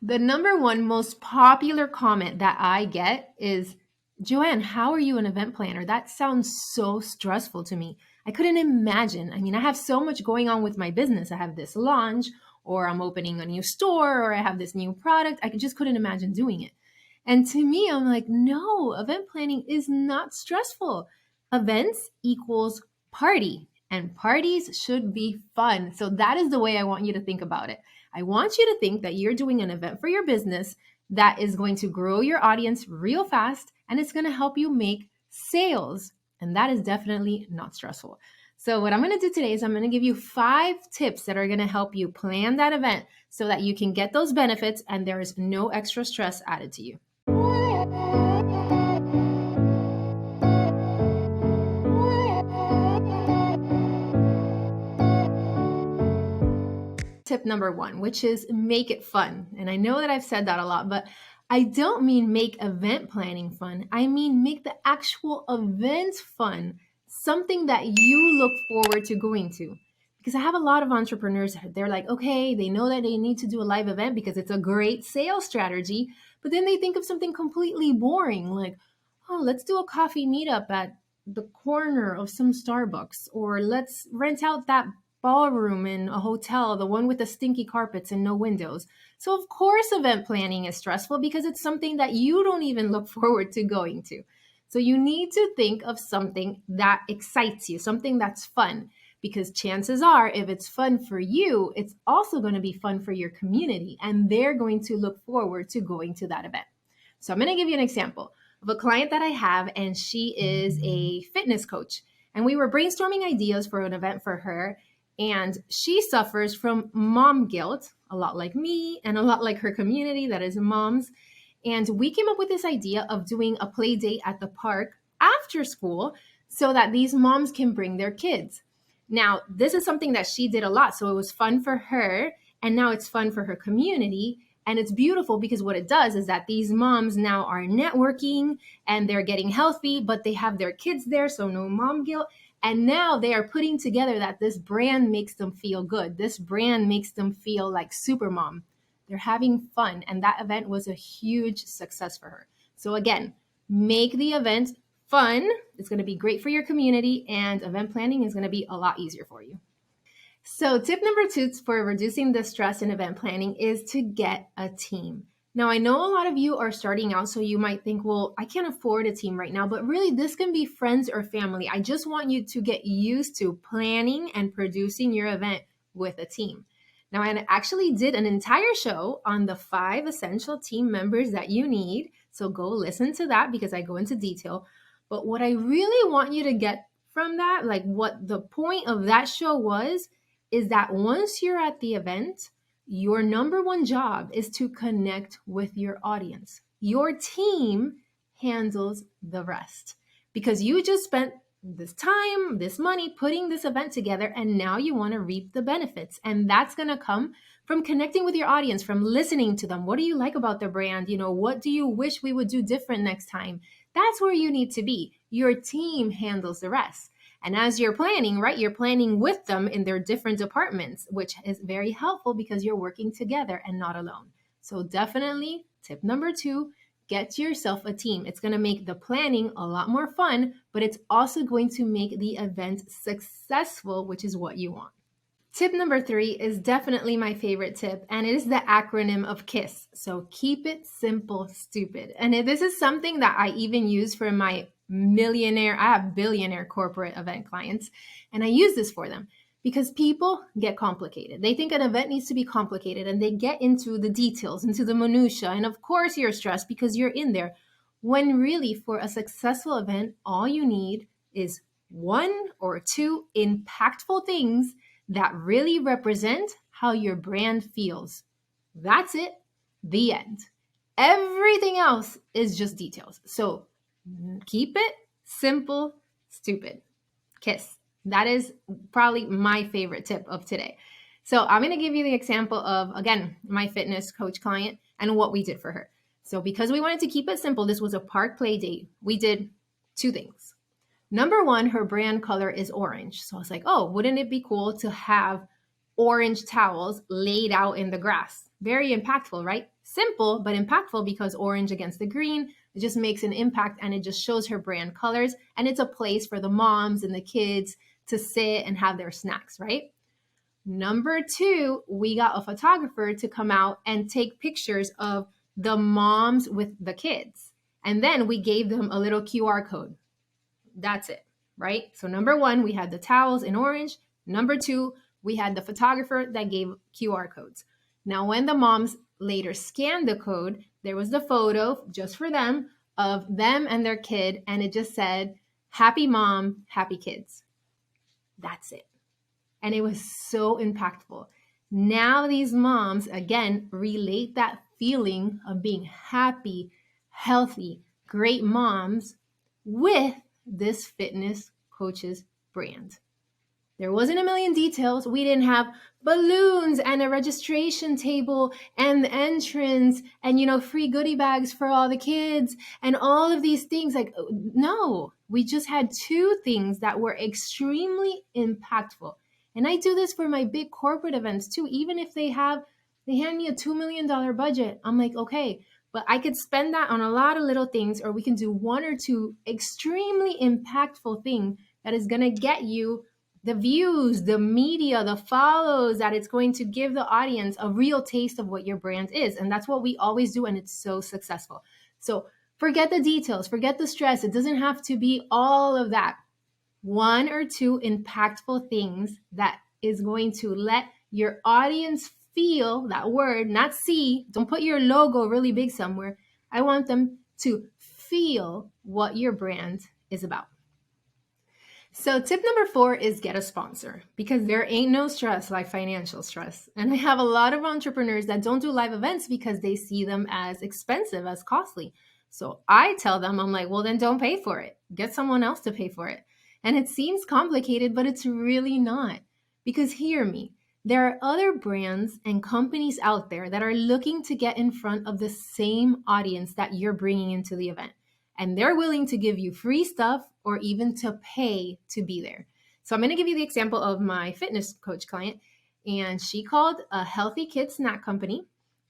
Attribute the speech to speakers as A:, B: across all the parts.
A: The number one most popular comment that I get is, Joanne, how are you an event planner? That sounds so stressful to me. I couldn't imagine. I mean, I have so much going on with my business. I have this launch, or I'm opening a new store, or I have this new product. Just couldn't imagine doing it. And to me, I'm like, no, event planning is not stressful. Events equals party, and parties should be fun. So that is the way I want you to think about it. I want you to think that you're doing an event for your business that is going to grow your audience real fast and it's going to help you make sales. And that is definitely not stressful. So, what I'm going to do today is I'm going to give you 5 tips that are going to help you plan that event so that you can get those benefits and there is no extra stress added to you. Tip number 1, which is make it fun. And I know that I've said that a lot, but I don't mean make event planning fun. I mean make the actual event fun, something that you look forward to going to. Because I have a lot of entrepreneurs, they're like, okay, they know that they need to do a live event because it's a great sales strategy, but then they think of something completely boring, like, oh, let's do a coffee meetup at the corner of some Starbucks, or let's rent out that ballroom in a hotel, the one with the stinky carpets and no windows. So, of course, event planning is stressful because it's something that you don't even look forward to going to. So, you need to think of something that excites you, something that's fun, because chances are, if it's fun for you, it's also going to be fun for your community, and they're going to look forward to going to that event. So, I'm going to give you an example of a client that I have, and she is a fitness coach. And we were brainstorming ideas for an event for her. And she suffers from mom guilt, a lot like me and a lot like her community that is moms. And we came up with this idea of doing a play date at the park after school so that these moms can bring their kids. Now, this is something that she did a lot. So it was fun for her. And now it's fun for her community. And it's beautiful because what it does is that these moms now are networking and they're getting healthy, but they have their kids there. So no mom guilt. And now they are putting together that this brand makes them feel good. This brand makes them feel like super mom. They're having fun. And that event was a huge success for her. So again, make the event fun. It's going to be great for your community, and event planning is going to be a lot easier for you. So tip number 2 for reducing the stress in event planning is to get a team. Now, I know a lot of you are starting out, so you might think, well, I can't afford a team right now, but really this can be friends or family. I just want you to get used to planning and producing your event with a team. Now, I actually did an entire show on the 5 essential team members that you need. So go listen to that because I go into detail. But what I really want you to get from that, like what the point of that show was, is that once you're at the event, your number one job is to connect with your audience. Your team handles the rest because you just spent this time, this money putting this event together, and now you want to reap the benefits. And that's going to come from connecting with your audience, from listening to them. What do you like about their brand? What do you wish we would do different next time? That's where you need to be. Your team handles the rest. And as you're planning, right, you're planning with them in their different departments, which is very helpful because you're working together and not alone. So definitely tip number 2, get yourself a team. It's going to make the planning a lot more fun, but it's also going to make the event successful, which is what you want. Tip number 3 is definitely my favorite tip, and it is the acronym of KISS. So keep it simple, stupid. And this is something that I even use for my I have billionaire corporate event clients, and I use this for them because people get complicated. They think an event needs to be complicated, and they get into the details, into the minutia. And of course you're stressed because you're in there. When really for a successful event, all you need is 1 or 2 impactful things that really represent how your brand feels. That's it. The end. Everything else is just details. So keep it simple, stupid. KISS. That is probably my favorite tip of today. So I'm going to give you the example of, again, my fitness coach client and what we did for her. So because we wanted to keep it simple, this was a park play date. We did 2 things. Number 1, her brand color is orange. So I was like, oh, wouldn't it be cool to have orange towels laid out in the grass? Very impactful, right? Simple, but impactful because orange against the green, it just makes an impact and it just shows her brand colors. And it's a place for the moms and the kids to sit and have their snacks, right? Number two, we got a photographer to come out and take pictures of the moms with the kids. And then we gave them a little QR code. That's it, right? So number one, we had the towels in orange. Number two, we had the photographer that gave QR codes. Now, when the moms later scanned the code, there was the photo just for them of them and their kid, and it just said, "Happy mom, happy kids." That's it. And it was so impactful. Now, these moms, again, relate that feeling of being happy, healthy, great moms with this fitness coach's brand. There wasn't a million details. We didn't have balloons and a registration table and the entrance and, free goodie bags for all the kids and all of these things. Like, no, we just had two things that were extremely impactful. And I do this for my big corporate events too. Even if they hand me a $2 million budget, I'm like, okay, but I could spend that on a lot of little things, or we can do one or two extremely impactful things that is going to get you the views, the media, the follows, that it's going to give the audience a real taste of what your brand is. And that's what we always do. And it's so successful. So forget the details, forget the stress. It doesn't have to be all of that. One or two impactful things that is going to let your audience feel that word, not see. Don't put your logo really big somewhere. I want them to feel what your brand is about. So tip number 4 is get a sponsor, because there ain't no stress like financial stress. And I have a lot of entrepreneurs that don't do live events because they see them as expensive, as costly. So I tell them, I'm like, well, then don't pay for it. Get someone else to pay for it. And it seems complicated, but it's really not. Because hear me, there are other brands and companies out there that are looking to get in front of the same audience that you're bringing into the event. And they're willing to give you free stuff or even to pay to be there. So I'm going to give you the example of my fitness coach client. And she called a healthy kids snack company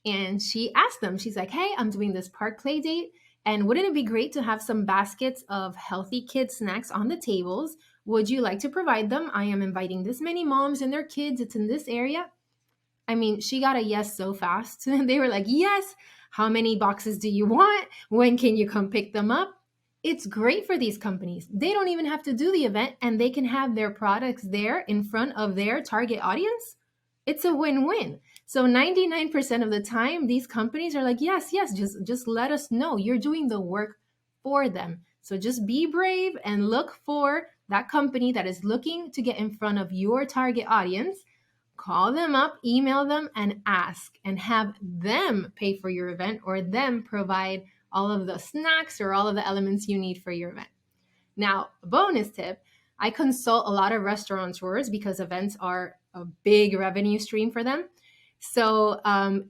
A: and she asked them, she's like, hey, I'm doing this park play date. And wouldn't it be great to have some baskets of healthy kids snacks on the tables? Would you like to provide them? I am inviting this many moms and their kids. It's in this area. I mean, she got a yes so fast. They were like, yes. How many boxes do you want? When can you come pick them up? It's great for these companies. They don't even have to do the event and they can have their products there in front of their target audience. It's a win-win. So 99% of the time, these companies are like, yes, just let us know. You're doing the work for them. So just be brave and look for that company that is looking to get in front of your target audience. Call them up, email them, and ask, and have them pay for your event or them provide all of the snacks or all of the elements you need for your event. Now, bonus tip, I consult a lot of restaurateurs because events are a big revenue stream for them. So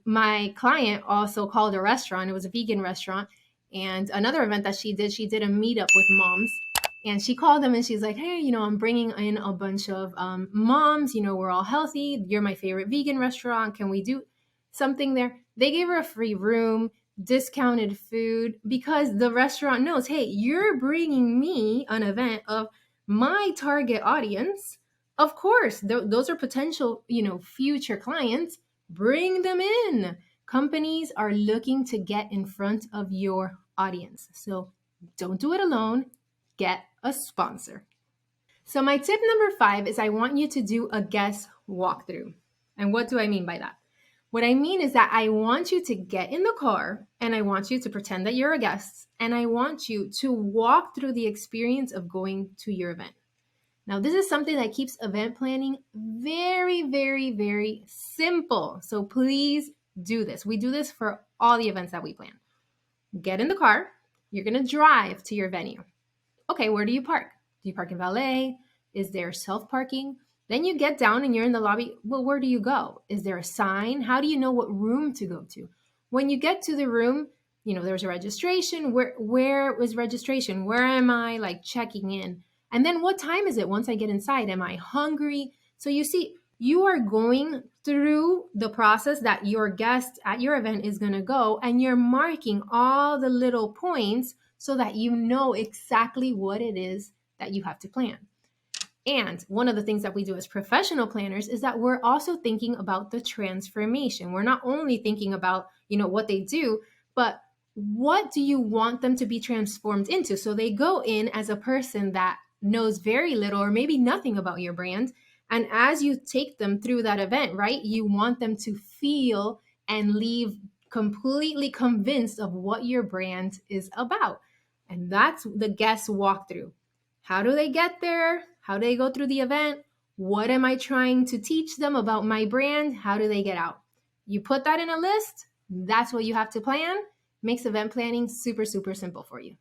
A: my client also called a restaurant. It was a vegan restaurant. And another event that she did a meetup with moms. And she called them and she's like, hey, I'm bringing in a bunch of moms. We're all healthy. You're my favorite vegan restaurant. Can we do something there? They gave her a free room, discounted food, because the restaurant knows, hey, you're bringing me an event of my target audience. Of course, those are potential, future clients. Bring them in. Companies are looking to get in front of your audience. So don't do it alone. Get a sponsor. So my tip number 5 is I want you to do a guest walkthrough. And what do I mean by that? What I mean is that I want you to get in the car and I want you to pretend that you're a guest and I want you to walk through the experience of going to your event. Now, this is something that keeps event planning very, very, very simple. So please do this. We do this for all the events that we plan. Get in the car. You're going to drive to your venue. Okay, where do you park? Do you park in valet? Is there self-parking? Then you get down and you're in the lobby. Well, where do you go? Is there a sign? How do you know what room to go to? When you get to the room, there's a registration. Where was registration? Where am I checking in? And then what time is it once I get inside? Am I hungry? So you see, You are going through the process that your guest at your event is going to go, and you're marking all the little points so that you know exactly what it is that you have to plan. And one of the things that we do as professional planners is that we're also thinking about the transformation. We're not only thinking about, what they do, but what do you want them to be transformed into? So they go in as a person that knows very little or maybe nothing about your brand. And as you take them through that event, right, you want them to feel and leave completely convinced of what your brand is about. And that's the guest walkthrough. How do they get there? How do they go through the event? What am I trying to teach them about my brand? How do they get out? You put that in a list. That's what you have to plan. Makes event planning super, super simple for you.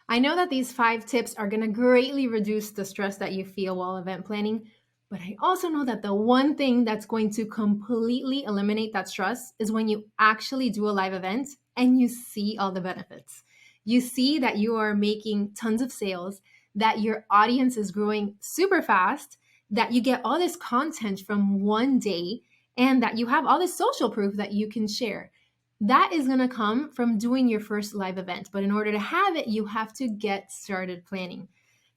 A: I know that these 5 tips are going to greatly reduce the stress that you feel while event planning, but I also know that the one thing that's going to completely eliminate that stress is when you actually do a live event and you see all the benefits. You see that you are making tons of sales, that your audience is growing super fast, that you get all this content from one day, and that you have all this social proof that you can share. That is going to come from doing your first live event. But in order to have it, you have to get started planning.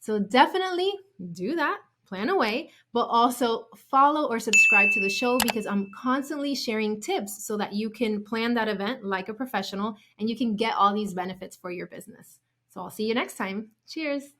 A: So definitely do that, plan away, but also follow or subscribe to the show because I'm constantly sharing tips so that you can plan that event like a professional and you can get all these benefits for your business. So I'll see you next time. Cheers.